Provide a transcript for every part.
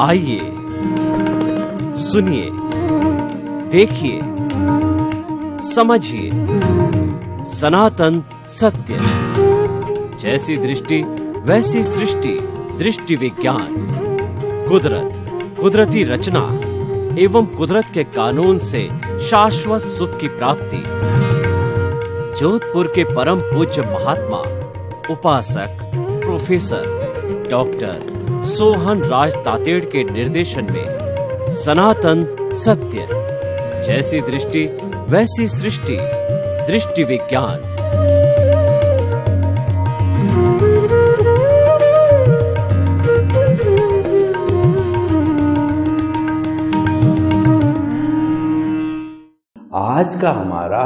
आइए सुनिए, देखिए, समझिए सनातन सत्य। जैसी दृष्टि वैसी सृष्टि, दृष्टि विज्ञान। कुदरत, कुदरती रचना एवं कुदरत के कानून से शाश्वत सुख की प्राप्ति। जोधपुर के परम पूज्य महात्मा उपासक प्रोफेसर डॉक्टर सोहन राज तातेड़ के निर्देशन में सनातन सत्य। जैसी दृष्टि वैसी सृष्टि, दृष्टि विज्ञान। आज का हमारा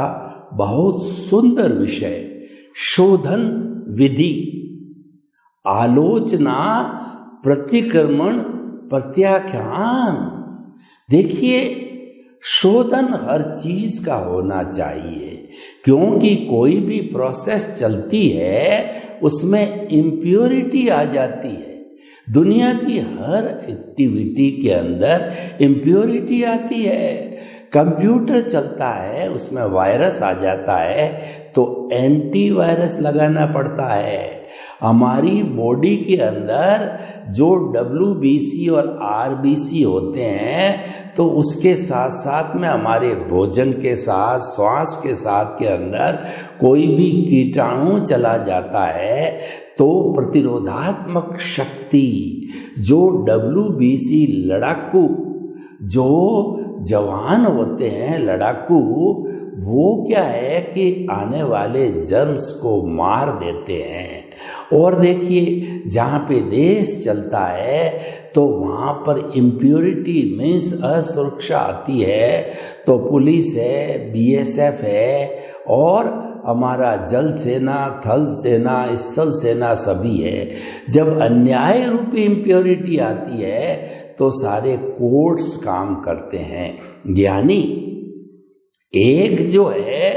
बहुत सुंदर विषय शोधन विधि, आलोचना, प्रतिक्रमण, प्रत्याख्यान। देखिए, शोधन हर चीज का होना चाहिए, क्योंकि कोई भी प्रोसेस चलती है उसमें इम्प्योरिटी आ जाती है। दुनिया की हर एक्टिविटी के अंदर इम्प्योरिटी आती है। कंप्यूटर चलता है, उसमें वायरस आ जाता है तो एंटीवायरस लगाना पड़ता है। हमारी बॉडी के अंदर जो WBC और RBC होते हैं, तो उसके साथ साथ में हमारे भोजन के साथ, श्वास के साथ के अंदर कोई भी कीटाणु चला जाता है तो प्रतिरोधात्मक शक्ति, जो WBC लड़ाकू, जो जवान होते हैं लड़ाकू, वो क्या है कि आने वाले जर्म्स को मार देते हैं। और देखिए, जहाँ पे देश चलता है तो वहाँ पर इम्प्योरिटी मीन्स असुरक्षा आती है, तो पुलिस है, BSF है और हमारा जल सेना, थल सेना, स्थल सेना सभी है। जब अन्याय रूपी इम्प्योरिटी आती है तो सारे कोर्ट्स काम करते हैं। यानी एक जो है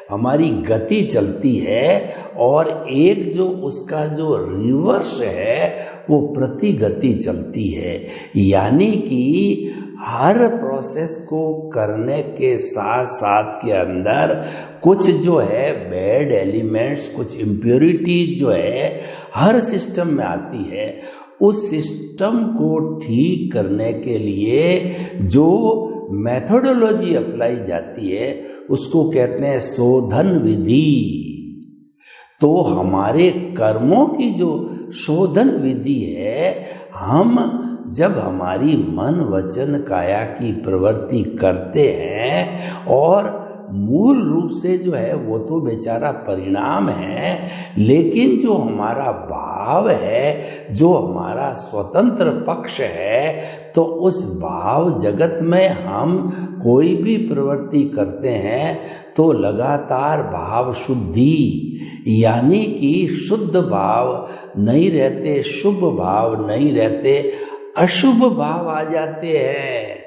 हमारी गति चलती है और एक जो उसका जो रिवर्स है वो प्रतिगति चलती है। यानी कि हर प्रोसेस को करने के साथ साथ के अंदर कुछ जो है बैड एलिमेंट्स, कुछ इम्प्योरिटीज जो है हर सिस्टम में आती है। उस सिस्टम को ठीक करने के लिए जो मेथोडोलॉजी अप्लाई जाती है उसको कहते हैं शोधन विधि। तो हमारे कर्मों की जो शोधन विधि है, हम जब हमारी मन वचन काया की प्रवृत्ति करते हैं, और मूल रूप से जो है वो तो बेचारा परिणाम है, लेकिन जो हमारा भाव है, जो हमारा स्वतंत्र पक्ष है, तो उस भाव जगत में हम कोई भी प्रवृत्ति करते हैं तो लगातार भाव शुद्धि, यानी कि शुद्ध भाव नहीं रहते, शुभ भाव नहीं रहते, अशुभ भाव आ जाते हैं।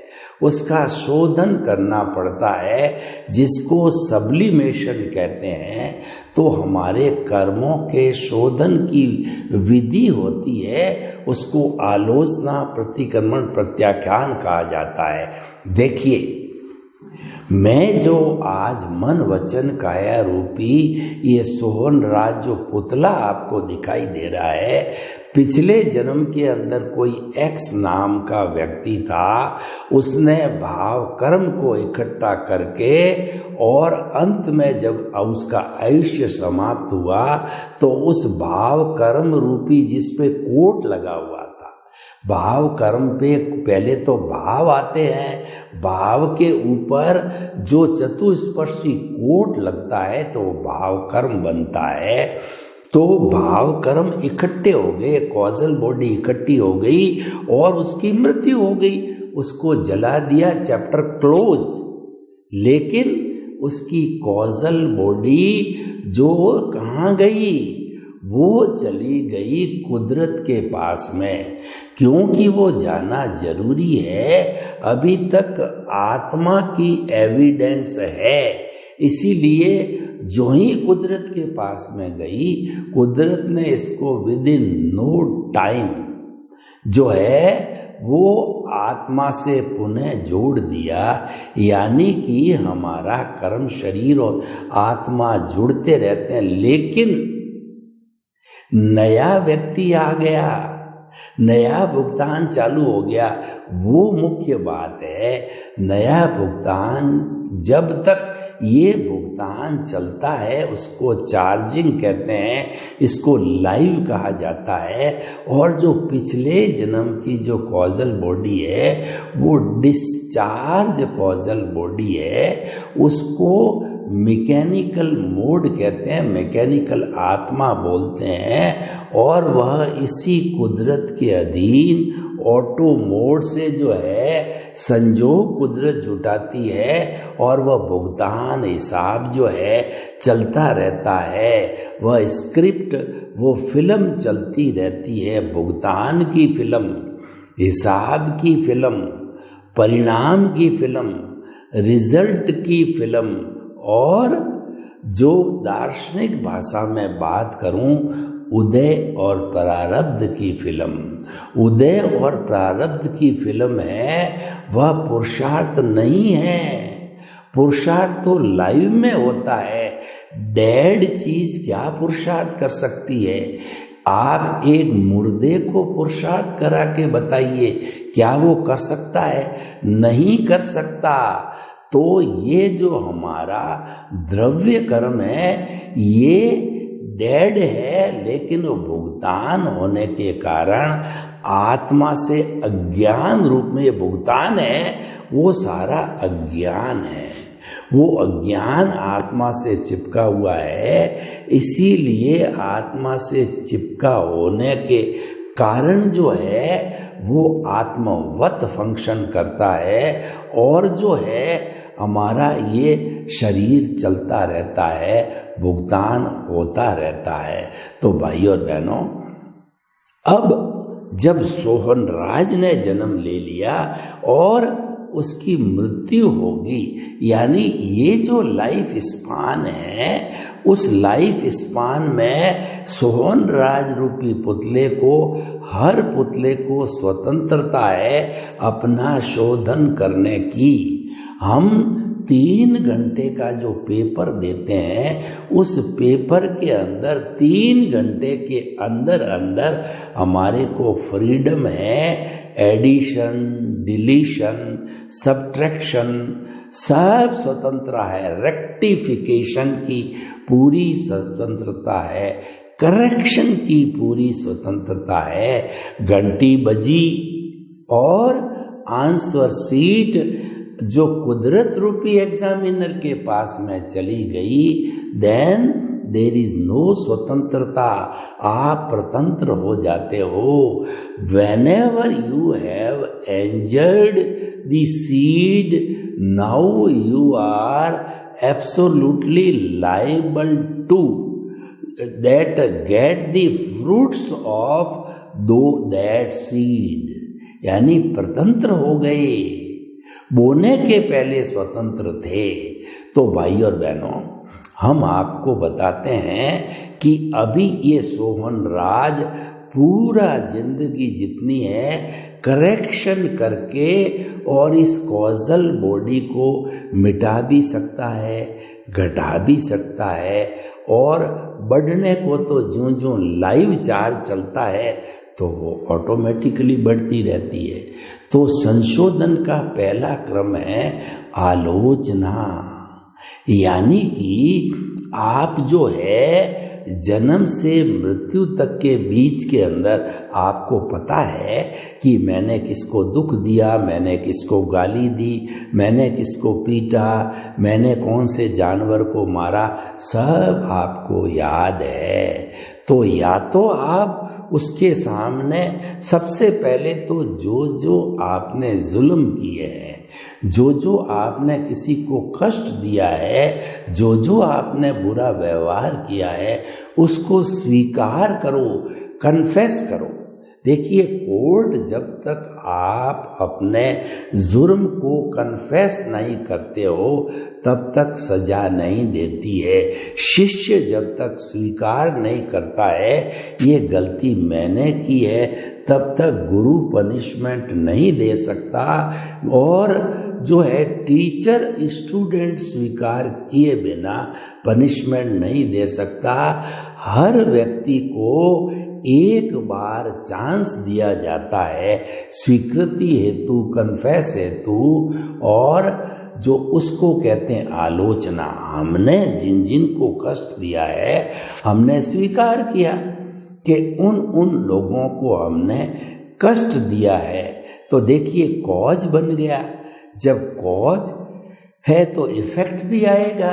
उसका शोधन करना पड़ता है, जिसको सब्लिमेशन कहते हैं। तो हमारे कर्मों के शोधन की विधि होती है, उसको आलोचना, प्रतिक्रमण, प्रत्याख्यान कहा जाता है। देखिए, मैं जो आज मन वचन काया रूपी ये सोहन राज जो पुतला आपको दिखाई दे रहा है, पिछले जन्म के अंदर कोई X नाम का व्यक्ति था। उसने भाव कर्म को इकट्ठा करके और अंत में जब उसका आयुष्य समाप्त हुआ तो उस भाव कर्म रूपी जिस पे कोट लगा हुआ था, भाव कर्म पे पहले तो भाव आते हैं, भाव के ऊपर जो चतुष्पर्शी कोट लगता है तो भाव कर्म बनता है। तो भाव कर्म इकट्ठे हो गए, कॉजल बॉडी इकट्ठी हो गई और उसकी मृत्यु हो गई। उसको जला दिया, चैप्टर क्लोज। लेकिन उसकी कॉजल बॉडी जो कहाँ गई, वो चली गई कुदरत के पास में, क्योंकि वो जाना जरूरी है। अभी तक आत्मा की एविडेंस है, इसीलिए जो ही कुदरत के पास में गई, कुदरत ने इसको विद इन नो टाइम जो है वो आत्मा से पुनः जोड़ दिया, यानी कि हमारा कर्म शरीर और आत्मा जुड़ते रहते हैं। लेकिन नया व्यक्ति आ गया, नया भुगतान चालू हो गया, वो मुख्य बात है। नया भुगतान, जब तक ये भुगतान चलता है उसको चार्जिंग कहते हैं, इसको लाइव कहा जाता है। और जो पिछले जन्म की जो कॉजल बॉडी है वो डिस्चार्ज कॉजल बॉडी है, उसको मैकेनिकल मोड कहते हैं, मैकेनिकल आत्मा बोलते हैं। और वह इसी कुदरत के अधीन ऑटो मोड से जो है संजोग कुदरत जुटाती है और वह भुगतान हिसाब जो है चलता रहता है। वह स्क्रिप्ट, वो फिल्म चलती रहती है, भुगतान की फिल्म, हिसाब की फिल्म, परिणाम की फिल्म, रिजल्ट की फिल्म। और जो दार्शनिक भाषा में बात करूं, उदय और प्रारब्ध की फिल्म। उदय और प्रारब्ध की फिल्म है, वह पुरुषार्थ नहीं है। पुरुषार्थ तो लाइव में होता है। डेड चीज क्या पुरुषार्थ कर सकती है? आप एक मुर्दे को पुरुषार्थ करा के बताइए, क्या वो कर सकता है? नहीं कर सकता। तो ये जो हमारा द्रव्य कर्म है ये डेड है, लेकिन वो भुगतान होने के कारण आत्मा से अज्ञान रूप में ये भुगतान है, वो सारा अज्ञान है। वो अज्ञान आत्मा से चिपका हुआ है, इसीलिए आत्मा से चिपका होने के कारण जो है वो आत्मवत फंक्शन करता है। और जो है हमारा ये शरीर चलता रहता है, भुगतान होता रहता है। तो भाई और बहनों, अब जब सोहन राज ने जन्म ले लिया और उसकी मृत्यु होगी, यानी ये जो लाइफ स्पान है, उस लाइफ स्पान में सोहन राज रूपी पुतले को, हर पुतले को स्वतंत्रता है अपना शोधन करने की। हम 3 घंटे का जो पेपर देते हैं, उस पेपर के अंदर 3 घंटे के अंदर अंदर हमारे को फ्रीडम है। एडिशन, डिलीशन, सब्ट्रैक्शन सब स्वतंत्र है। रेक्टिफिकेशन की पूरी स्वतंत्रता है, करेक्शन की पूरी स्वतंत्रता है। घंटी बजी और आंसर सीट जो कुदरत रूपी एग्जामिनर के पास में चली गई, देन देर इज नो स्वतंत्रता। आप प्रतंत्र हो जाते हो। Whenever you have angered the seed, now you are absolutely liable to that get the fruits of though that seed. यानी प्रतंत्र हो गए, बोने के पहले स्वतंत्र थे। तो भाई और बहनों, हम आपको बताते हैं कि अभी ये सोहन राज पूरा जिंदगी जितनी है करेक्शन करके और इस कॉजल बॉडी को मिटा भी सकता है, घटा भी सकता है। और बढ़ने को तो ज्यों ज्यों लाइव चार्ज चलता है तो वो ऑटोमेटिकली बढ़ती रहती है। तो संशोधन का पहला क्रम है आलोचना, यानी कि आप जो है जन्म से मृत्यु तक के बीच के अंदर आपको पता है कि मैंने किसको दुख दिया, मैंने किसको गाली दी, मैंने किसको पीटा, मैंने कौन से जानवर को मारा, सब आपको याद है। तो या तो आप उसके सामने सबसे पहले तो जो आपने जुल्म किए हैं, जो आपने किसी को कष्ट दिया है, जो आपने बुरा व्यवहार किया है, उसको स्वीकार करो, कन्फेस करो। देखिए, कोर्ट जब तक आप अपने जुर्म को कन्फेस नहीं करते हो तब तक सजा नहीं देती है। शिष्य जब तक स्वीकार नहीं करता है ये गलती मैंने की है, तब तक गुरु पनिशमेंट नहीं दे सकता, और जो है टीचर स्टूडेंट स्वीकार किए बिना पनिशमेंट नहीं दे सकता। हर व्यक्ति को एक बार चांस दिया जाता है स्वीकृति हेतु, कन्फेस हेतु, और जो उसको कहते हैं आलोचना। हमने जिन जिन को कष्ट दिया है हमने स्वीकार किया कि उन लोगों को हमने कष्ट दिया है, तो देखिए कॉज बन गया। जब कॉज है तो इफेक्ट भी आएगा।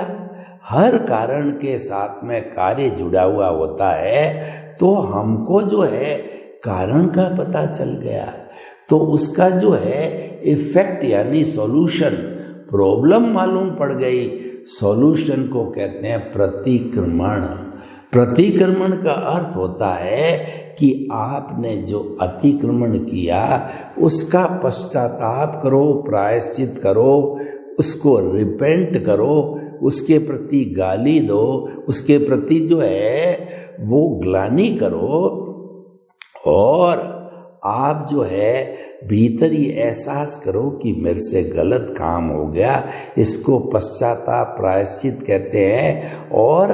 हर कारण के साथ में कार्य जुड़ा हुआ होता है, तो हमको जो है कारण का पता चल गया, तो उसका जो है इफेक्ट यानी सॉल्यूशन, प्रॉब्लम मालूम पड़ गई। सॉल्यूशन को कहते हैं प्रतिक्रमण। प्रतिक्रमण का अर्थ होता है कि आपने जो अतिक्रमण किया उसका पश्चाताप करो, प्रायश्चित करो, उसको रिपेंट करो, उसके प्रति गाली दो, उसके प्रति जो है वो ग्लानि करो, और आप जो है भीतर ये एहसास करो कि मेरे से गलत काम हो गया, इसको पश्चाताप प्रायश्चित कहते हैं। और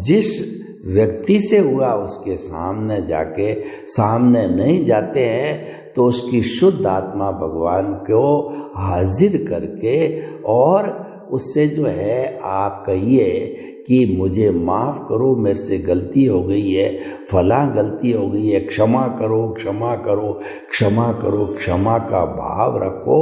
जिस व्यक्ति से हुआ उसके सामने जाके, सामने नहीं जाते हैं तो उसकी शुद्ध आत्मा भगवान को हाजिर करके और उससे जो है आप कहिए कि मुझे माफ़ करो, मेरे से गलती हो गई है, फला गलती हो गई है, क्षमा करो, क्षमा करो, क्षमा करो, क्षमा का भाव रखो,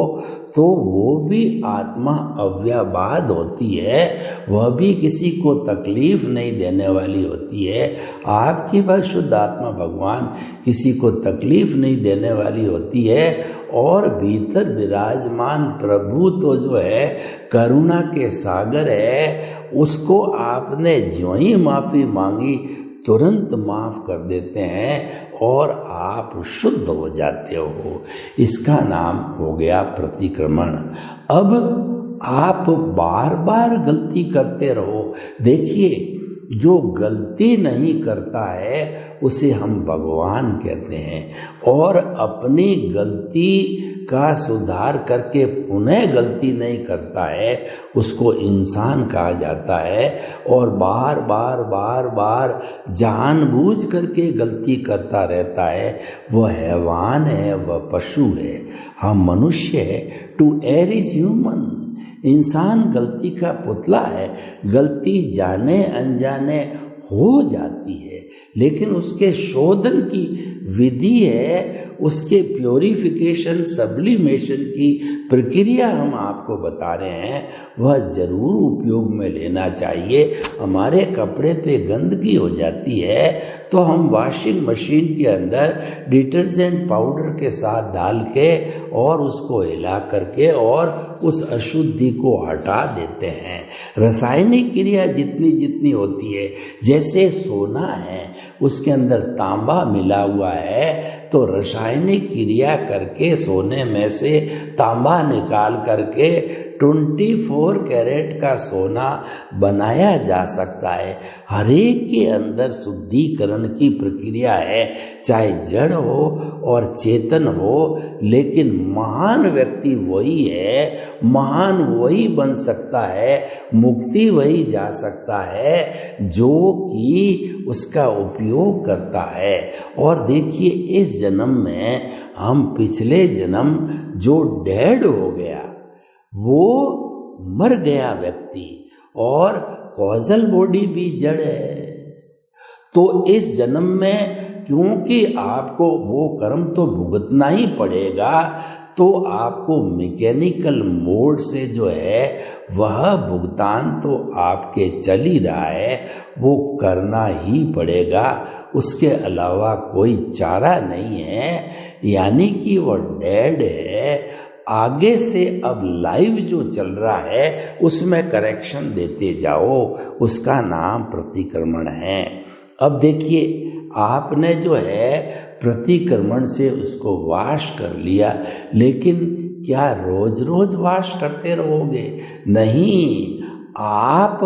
तो वो भी आत्मा अव्ययवाद होती है, वह भी किसी को तकलीफ नहीं देने वाली होती है। आपकी वह शुद्ध आत्मा भगवान किसी को तकलीफ नहीं देने वाली होती है, और भीतर विराजमान प्रभु तो जो है करुणा के सागर है, उसको आपने ज्यों ही माफी मांगी तुरंत माफ कर देते हैं और आप शुद्ध हो जाते हो। इसका नाम हो गया प्रतिक्रमण। अब आप बार बार गलती करते रहो। देखिए, जो गलती नहीं करता है उसे हम भगवान कहते हैं, और अपनी गलती का सुधार करके पुनः गलती नहीं करता है उसको इंसान कहा जाता है। और बार बार बार बार जानबूझ करके गलती करता रहता है वह हैवान है, वह पशु है। हम मनुष्य है। To err is human. इंसान गलती का पुतला है। गलती जाने अनजाने हो जाती है, लेकिन उसके शोधन की विधि है, उसके प्योरिफिकेशन सब्लिमेशन की प्रक्रिया हम आपको बता रहे हैं, वह जरूर उपयोग में लेना चाहिए। हमारे कपड़े पे गंदगी हो जाती है तो हम वॉशिंग मशीन के अंदर डिटर्जेंट पाउडर के साथ डाल के और उसको हिला करके और उस अशुद्धि को हटा देते हैं। रासायनिक क्रिया जितनी जितनी होती है, जैसे सोना है उसके अंदर तांबा मिला हुआ है, तो रासायनिक क्रिया करके सोने में से तांबा निकाल करके 24 कैरेट का सोना बनाया जा सकता है। हर एक के अंदर शुद्धिकरण की प्रक्रिया है, चाहे जड़ हो और चेतन हो, लेकिन महान व्यक्ति वही है, महान वही बन सकता है, मुक्ति वही जा सकता है जो कि उसका उपयोग करता है। और देखिए, इस जन्म में हम पिछले जन्म जो डेड हो गया, वो मर गया व्यक्ति, और कॉजल बॉडी भी जड़ है, तो इस जन्म में क्योंकि आपको वो कर्म तो भुगतना ही पड़ेगा, तो आपको मैकेनिकल मोड से जो है वह भुगतान तो आपके चल ही रहा है, वो करना ही पड़ेगा, उसके अलावा कोई चारा नहीं है। यानी कि वो डेड है। आगे से अब लाइव जो चल रहा है उसमें करेक्शन देते जाओ, उसका नाम प्रतिक्रमण है। अब देखिए, आपने जो है प्रतिक्रमण से उसको वाश कर लिया, लेकिन क्या रोज रोज वाश करते रहोगे? नहीं, आप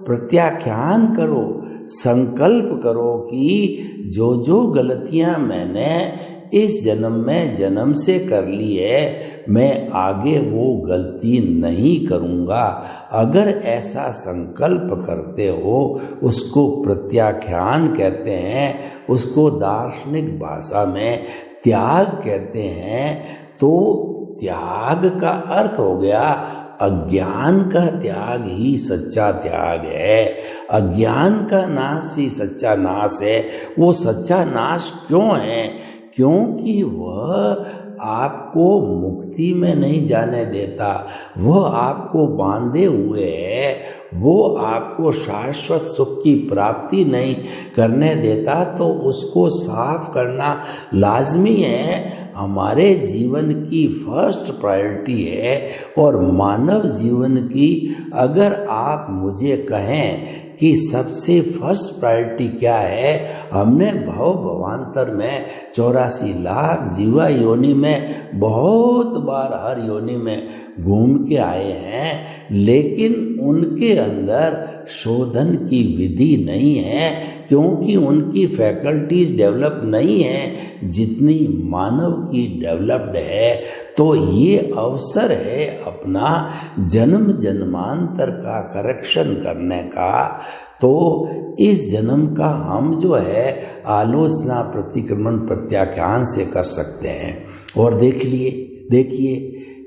प्रत्याख्यान करो, संकल्प करो कि जो जो गलतियां मैंने इस जन्म में जन्म से कर ली है, मैं आगे वो गलती नहीं करूंगा। अगर ऐसा संकल्प करते हो, उसको प्रत्याख्यान कहते हैं, उसको दार्शनिक भाषा में त्याग कहते हैं। तो त्याग का अर्थ हो गया अज्ञान का त्याग ही सच्चा त्याग है। अज्ञान का नाश ही सच्चा नाश है। वो सच्चा नाश क्यों है? क्योंकि वह आपको मुक्ति में नहीं जाने देता, वह आपको बांधे हुए है, वो आपको शाश्वत सुख की प्राप्ति नहीं करने देता। तो उसको साफ करना लाजमी है, हमारे जीवन की फर्स्ट प्रायोरिटी है। और मानव जीवन की अगर आप मुझे कहें कि सबसे फर्स्ट प्रायोरिटी क्या है, हमने भव भवांतर में 84 लाख जीवा योनि में बहुत बार हर योनि में घूम के आए हैं, लेकिन उनके अंदर शोधन की विधि नहीं है, क्योंकि उनकी फैकल्टीज डेवलप नहीं है जितनी मानव की डेवलप्ड है। तो ये अवसर है अपना जन्म जन्मांतर का करेक्शन करने का। तो इस जन्म का हम जो है आलोचना प्रतिक्रमण प्रत्याख्यान से कर सकते हैं। और देखिए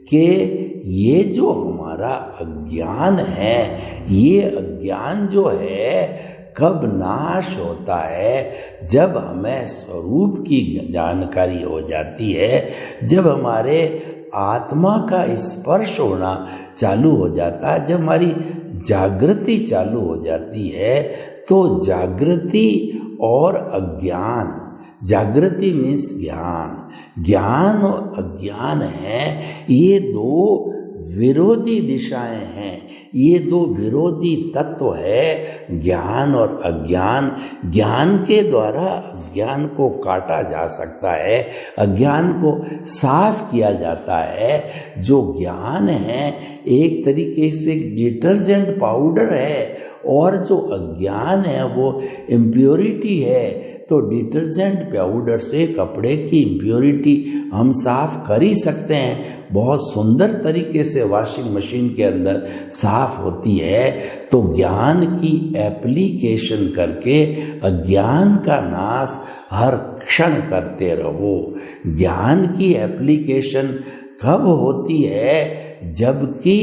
कि ये जो हमारा अज्ञान है, ये अज्ञान जो है कब नाश होता है? जब हमें स्वरूप की जानकारी हो जाती है, जब हमारे आत्मा का स्पर्श होना चालू हो जाता है, जब हमारी जागृति चालू हो जाती है। तो जागृति और अज्ञान, जागृति मीन्स ज्ञान, ज्ञान और अज्ञान है, ये दो विरोधी दिशाएं हैं, ये दो विरोधी तत्व है, ज्ञान और अज्ञान। ज्ञान के द्वारा अज्ञान को काटा जा सकता है, अज्ञान को साफ किया जाता है। जो ज्ञान है एक तरीके से डिटर्जेंट पाउडर है, और जो अज्ञान है वो इम्प्योरिटी है। तो डिटर्जेंट पाउडर से कपड़े की इम्प्योरिटी हम साफ कर ही सकते हैं, बहुत सुंदर तरीके से वॉशिंग मशीन के अंदर साफ होती है। तो ज्ञान की एप्लीकेशन करके अज्ञान का नाश हर क्षण करते रहो। ज्ञान की एप्लीकेशन कब होती है? जबकि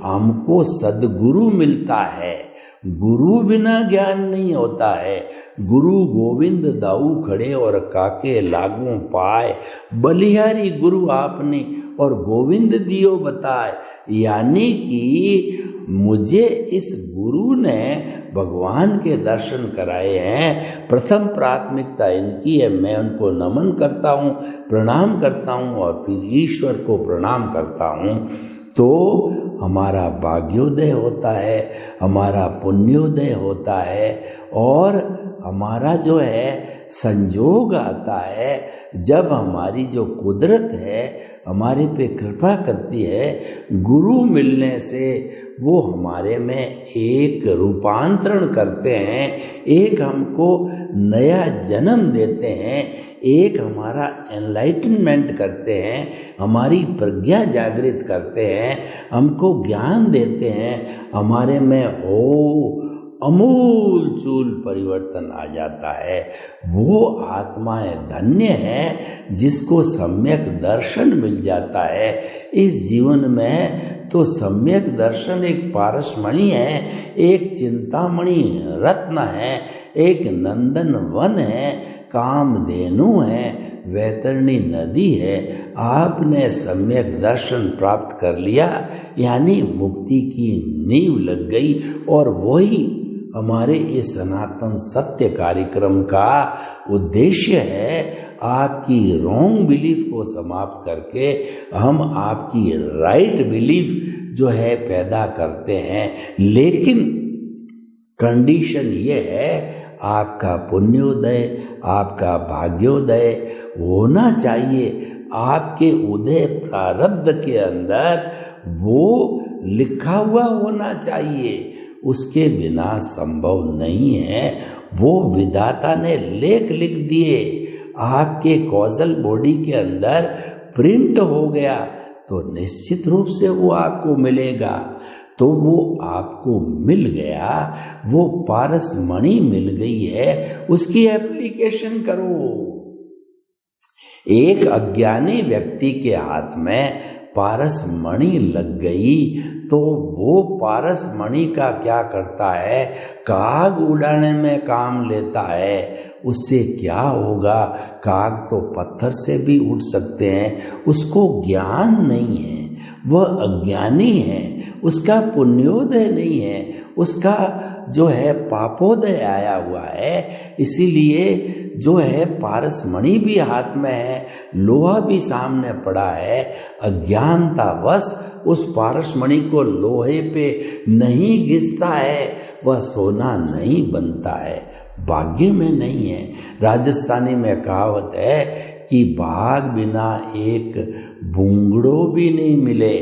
हमको सद्गुरु मिलता है। गुरु बिना ज्ञान नहीं होता है। गुरु गोविंद दाऊ खड़े और काके लागू पाए, बलिहारी गुरु आपने और गोविंद दियो बताए। यानी कि मुझे इस गुरु ने भगवान के दर्शन कराए हैं, प्रथम प्राथमिकता इनकी है। मैं उनको नमन करता हूँ, प्रणाम करता हूँ और फिर ईश्वर को प्रणाम करता हूँ। तो हमारा भाग्योदय होता है, हमारा पुण्योदय होता है, और हमारा जो है संयोग आता है जब हमारी जो कुदरत है हमारे पे कृपा करती है। गुरु मिलने से वो हमारे में एक रूपांतरण करते हैं, एक हमको नया जन्म देते हैं, एक हमारा एनलाइटनमेंट करते हैं, हमारी प्रज्ञा जागृत करते हैं, हमको ज्ञान देते हैं, हमारे में अमूल चूल परिवर्तन आ जाता है। वो आत्माएं धन्य है जिसको सम्यक दर्शन मिल जाता है इस जीवन में। तो सम्यक दर्शन एक पारसमणि है, एक चिंतामणि रत्न है, एक नंदन वन है, कामधेनु है, वैतरणी नदी है। आपने सम्यक दर्शन प्राप्त कर लिया, यानी मुक्ति की नींव लग गई। और वही हमारे इस सनातन सत्य कार्यक्रम का उद्देश्य है। आपकी रॉन्ग बिलीफ को समाप्त करके हम आपकी राइट बिलीफ जो है पैदा करते हैं। लेकिन कंडीशन ये है, आपका पुण्योदय, आपका भाग्योदय होना चाहिए। आपके उदय प्रारब्ध के अंदर वो लिखा हुआ होना चाहिए, उसके बिना संभव नहीं है। वो विधाता ने लेख लिख दिए, आपके कॉजल बॉडी के अंदर प्रिंट हो गया तो निश्चित रूप से वो आपको मिलेगा। तो वो आपको मिल गया, वो पारस मणि मिल गई है, उसकी एप्लीकेशन करो। एक अज्ञानी व्यक्ति के हाथ में पारस मणि लग गई तो वो पारस मणि का क्या करता है, काग उड़ाने में काम लेता है। उससे क्या होगा, काग तो पत्थर से भी उड़ सकते हैं, उसको ज्ञान नहीं है, वह अज्ञानी है, उसका पुण्योदय नहीं है, उसका जो है पापोदय आया हुआ है। इसीलिए जो है पारस मणि भी हाथ में है, लोहा भी सामने पड़ा है, अज्ञानतावश उस पारस मणि को लोहे पे नहीं घिसता है, वह सोना नहीं बनता है, भाग्य में नहीं है। राजस्थानी में कहावत है कि बाघ बिना एक बूंगड़ो भी नहीं मिले।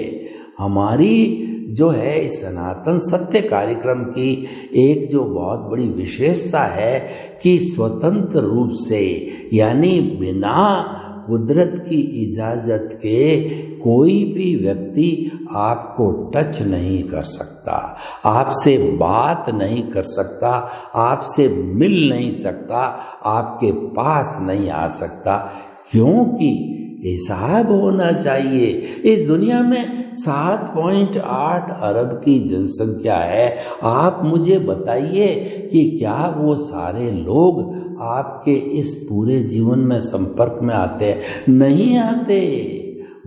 हमारी जो है इस सनातन सत्य कार्यक्रम की एक जो बहुत बड़ी विशेषता है कि स्वतंत्र रूप से, यानी बिना कुदरत की इजाजत के कोई भी व्यक्ति आपको टच नहीं कर सकता, आपसे बात नहीं कर सकता, आपसे मिल नहीं सकता, आपके पास नहीं आ सकता, क्योंकि हिसाब होना चाहिए। इस दुनिया में 7.8 अरब की जनसंख्या है। आप मुझे बताइए कि क्या वो सारे लोग आपके इस पूरे जीवन में संपर्क में आते हैं? नहीं आते।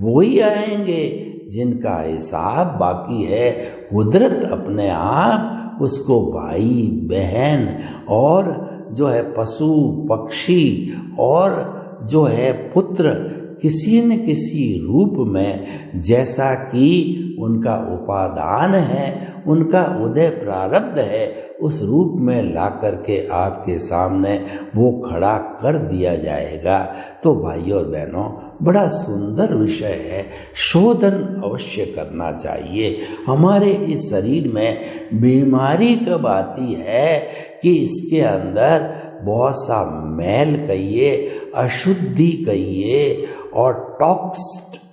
वो ही आएंगे जिनका हिसाब बाकी है। कुदरत अपने आप उसको भाई बहन और जो है पशु पक्षी और जो है पुत्र किसी न किसी रूप में, जैसा कि उनका उपादान है, उनका उदय प्रारब्ध है, उस रूप में ला करके आपके सामने वो खड़ा कर दिया जाएगा। तो भाइयों और बहनों, बड़ा सुंदर विषय है, शोधन अवश्य करना चाहिए। हमारे इस शरीर में बीमारी कब आती है कि इसके अंदर बहुत सा मैल कहिए, अशुद्धि कहिए और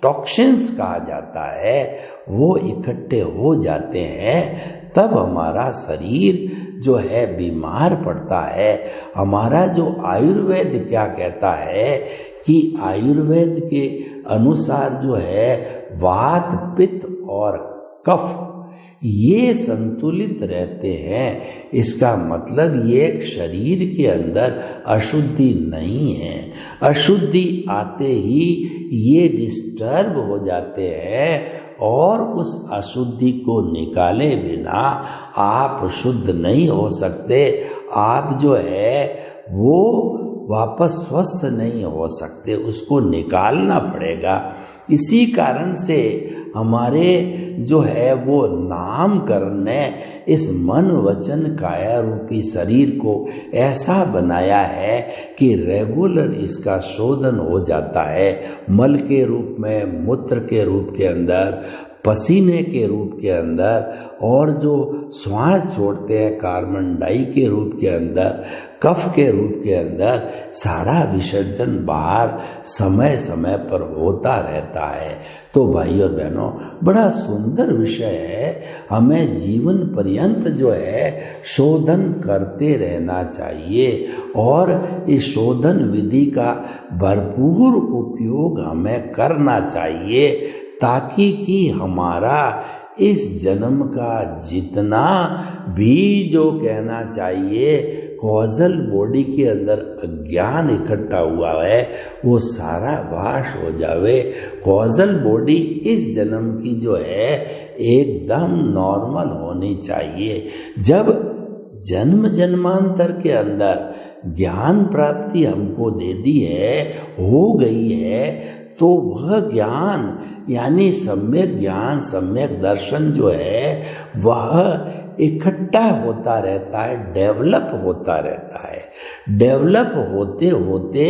टॉक्सिन्स कहा जाता है, वो इकट्ठे हो जाते हैं, तब हमारा शरीर जो है बीमार पड़ता है। हमारा जो आयुर्वेद क्या कहता है कि आयुर्वेद के अनुसार जो है वात पित्त और कफ ये संतुलित रहते हैं। इसका मतलब ये शरीर के अंदर अशुद्धि नहीं है। अशुद्धि आते ही ये डिस्टर्ब हो जाते हैं और उस अशुद्धि को निकाले बिना आप शुद्ध नहीं हो सकते। आप जो है वो वापस स्वस्थ नहीं हो सकते, उसको निकालना पड़ेगा। इसी कारण से हमारे जो है वो नामकरण ने इस मन वचन काया रूपी शरीर को ऐसा बनाया है कि रेगुलर इसका शोधन हो जाता है, मल के रूप में, मूत्र के रूप के अंदर, पसीने के रूप के अंदर, और जो श्वास छोड़ते हैं कार्बन डाई के रूप के अंदर, कफ के रूप के अंदर, सारा विसर्जन बाहर समय समय पर होता रहता है। तो भाई और बहनों, बड़ा सुंदर विषय है। हमें जीवन पर्यंत जो है शोधन करते रहना चाहिए और इस शोधन विधि का भरपूर उपयोग हमें करना चाहिए, ताकि कि हमारा इस जन्म का जितना भी जो कहना चाहिए कॉजल बॉडी के अंदर अज्ञान इकट्ठा हुआ है वो सारा वाश हो जावे। कॉजल बॉडी इस जन्म की जो है एकदम नॉर्मल होनी चाहिए। जब जन्म जन्मांतर के अंदर ज्ञान प्राप्ति हमको दे दी है, हो गई है, तो वह ज्ञान यानी सम्यक ज्ञान, सम्यक दर्शन जो है वह इकट्ठा होता रहता है, डेवलप होता रहता है। डेवलप होते होते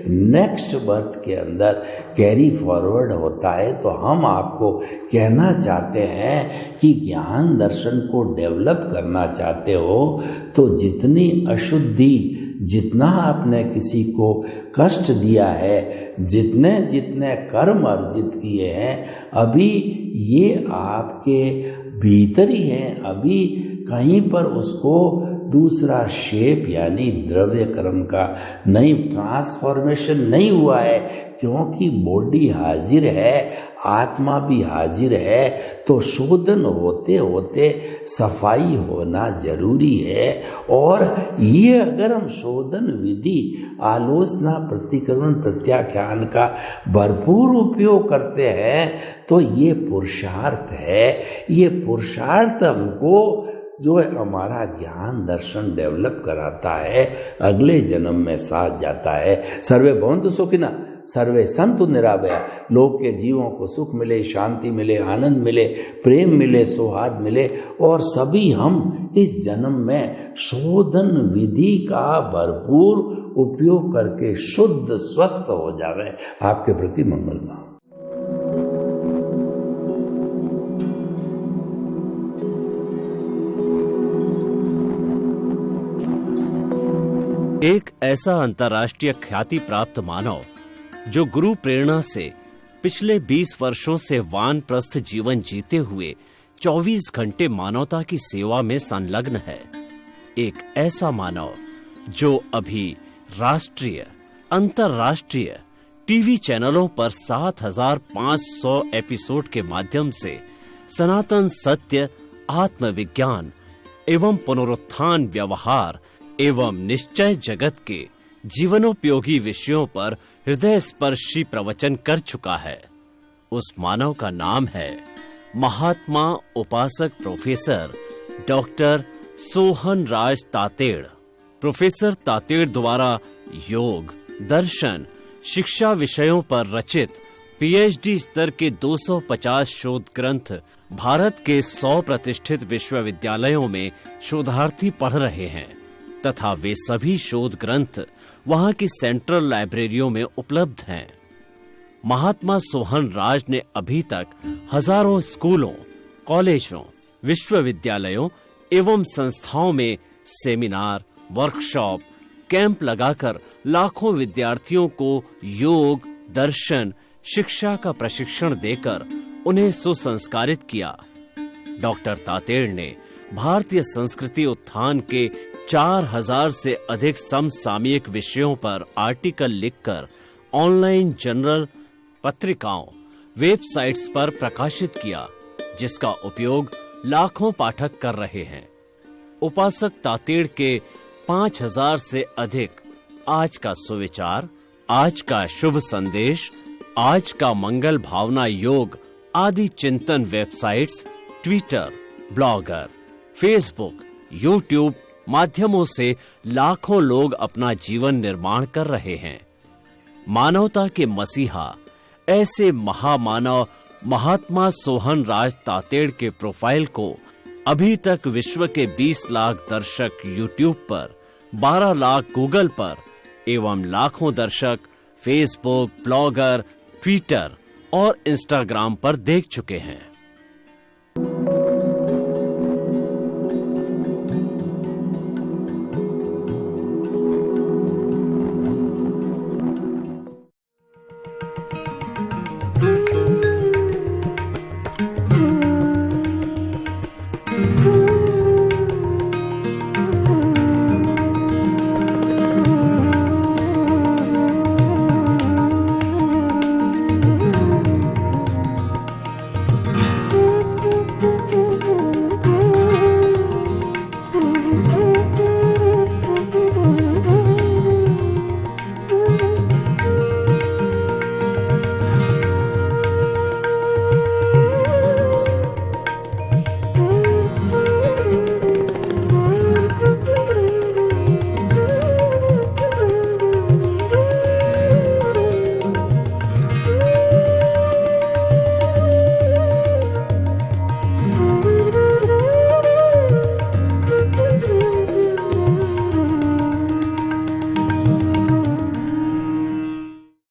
नेक्स्ट बर्थ के अंदर कैरी फॉरवर्ड होता है। तो हम आपको कहना चाहते हैं कि ज्ञान दर्शन को डेवलप करना चाहते हो तो जितनी अशुद्धि जितना आपने किसी को कष्ट दिया है, जितने जितने कर्म अर्जित किए हैं, अभी ये आपके भीतर ही हैं, अभी कहीं पर उसको दूसरा शेप यानी द्रव्य कर्म का नई ट्रांसफॉर्मेशन नहीं हुआ है, क्योंकि बॉडी हाजिर है, आत्मा भी हाजिर है। तो शोधन होते होते सफाई होना जरूरी है। और ये अगर हम शोधन विधि, आलोचना, प्रतिक्रमण, प्रत्याख्यान का भरपूर उपयोग करते हैं तो ये पुरुषार्थ है। ये पुरुषार्थ हमको जो है हमारा ज्ञान दर्शन डेवलप कराता है, अगले जन्म में साथ जाता है। सर्वे भवन्तु सुखिनः, सर्वे सन्तु निरामया। लोक के जीवों को सुख मिले, शांति मिले, आनंद मिले, प्रेम मिले, सौहार्द मिले, और सभी हम इस जन्म में शोधन विधि का भरपूर उपयोग करके शुद्ध स्वस्थ हो जावे। आपके प्रति मंगलमय। एक ऐसा अंतर्राष्ट्रीय ख्याति प्राप्त मानव जो गुरु प्रेरणा से पिछले 20 वर्षों से वानप्रस्थ जीवन जीते हुए 24 घंटे मानवता की सेवा में संलग्न है। एक ऐसा मानव जो अभी राष्ट्रीय, अंतर्राष्ट्रीय टीवी चैनलों पर 7,500 एपिसोड के माध्यम से सनातन सत्य, आत्मविज्ञान एवं पुनरुत्थान, व्यवहार एवं निश्चय जगत के जीवनोपयोगी विषयों पर हृदय स्पर्शी प्रवचन कर चुका है। उस मानव का नाम है महात्मा उपासक प्रोफेसर डॉक्टर सोहन राज तातेड़। प्रोफेसर तातेड़ द्वारा योग, दर्शन, शिक्षा विषयों पर रचित पीएचडी स्तर के 250 शोध ग्रंथ भारत के 100 प्रतिष्ठित विश्वविद्यालयों में शोधार्थी पढ़ रहे हैं तथा वे सभी शोध ग्रंथ वहां की सेंट्रल लाइब्रेरियों में उपलब्ध हैं। महात्मा सोहन राज ने अभी तक हजारों स्कूलों, कॉलेजों, विश्वविद्यालयों एवं संस्थाओं में सेमिनार, वर्कशॉप, कैंप लगाकर लाखों विद्यार्थियों को योग, दर्शन, शिक्षा का प्रशिक्षण देकर उन्हें सुसंस्कारित किया। डॉक्टर तातेड़ ने भारतीय संस्कृति उत्थान के 4000 से अधिक समसामयिक विषयों पर आर्टिकल लिखकर ऑनलाइन जर्नल, पत्रिकाओं, वेबसाइट्स पर प्रकाशित किया, जिसका उपयोग लाखों पाठक कर रहे हैं। उपासक तातेड़ के 5000 से अधिक आज का सुविचार, आज का शुभ संदेश, आज का मंगल भावना योग आदि चिंतन websites, Twitter, blogger, Facebook, YouTube माध्यमों से लाखों लोग अपना जीवन निर्माण कर रहे हैं। मानवता के मसीहा ऐसे महामानव महात्मा सोहन राज तातेड़ के प्रोफाइल को अभी तक विश्व के 20 लाख दर्शक यूट्यूब पर, 12 लाख गूगल पर एवं लाखों दर्शक फेसबुक, ब्लॉगर, ट्विटर और इंस्टाग्राम पर देख चुके हैं।